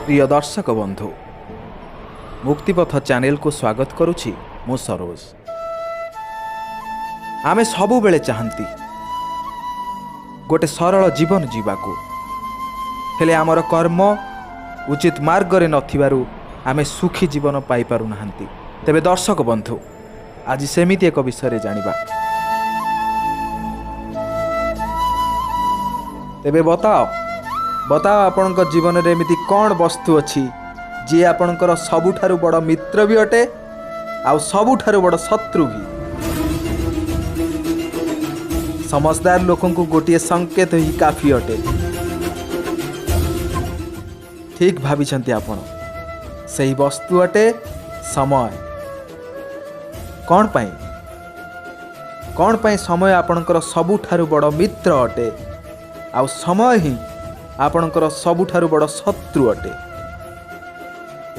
प्रिय दर्शक बंधु मुक्तिपथ चैनल को स्वागत करुछि मु सरोज। आमे सबु बेले चाहंती गोटे सरल जीवन जीवाकू, हेले आमर कर्म उचित मार्ग रे नथिबारु आमे सुखी जीवन पाई पारु नाहंती। तेबे दर्शक बंधु आज सेमिति एक विषय जानिबा। तेबे बताओ आपणक जीवन रे एमिति कौन वस्तु अच्छी जी आपणकर सबुठारु बड़ मित्र भी अटे आउ सबुठारु बड़ शत्रु भी। समझदार लोकों को गोटे संकेत ही काफी अटे। ठीक भाविछंती आपण, सही वस्तु अटे समय। कौन पाई समय आपणकर सबुठारु बड़ मित्र अटे आउ समय ही आपणकर सबुठारु बड़ शत्रु अटे।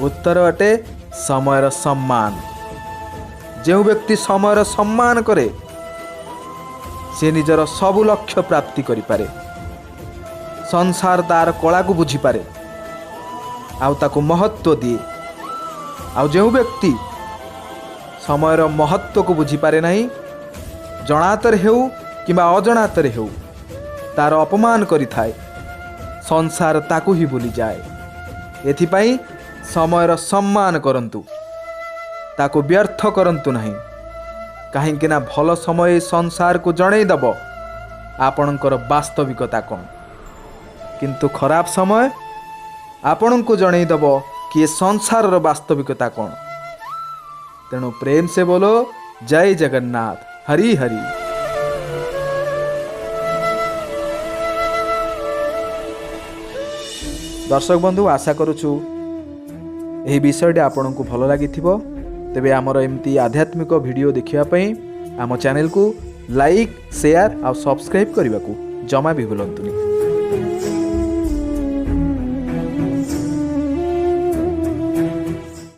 उत्तर अटे समयर सम्मान। जो व्यक्ति समयर सम्मान करे से निजर सबु लक्ष्य प्राप्ति करि पारे, संसार तार कला को बुझी पारे आउ ताको महत्व दिए। आउ जो व्यक्ति समयर महत्व को बुझी पारे नहीं, जनातरे हेउ किंबा अजनातरे हेउ तार अपमान करि थाए, संसार ताकू ही भूली जाए। एथिपाई समयर सम्मान करंतु, ताकू व्यर्थ करंतु नहीं। कहीं ना भल समय संसार को जणै दब आपणकर वास्तविकता कौन, किंतु खराब समय आपण को जणै दब कि संसार वास्तविकता कौन। तेणु प्रेम से बोलो जय जगन्नाथ, हरि हरि। दर्शक बंधु आशा करुछु यही विषयटी आपन को भल लगी। तेबे आमर एमती आध्यात्मिक वीडियो देखिया पई आम चैनल को लाइक शेयर और सब्सक्राइब करने को जमा भी भूलंतुनी।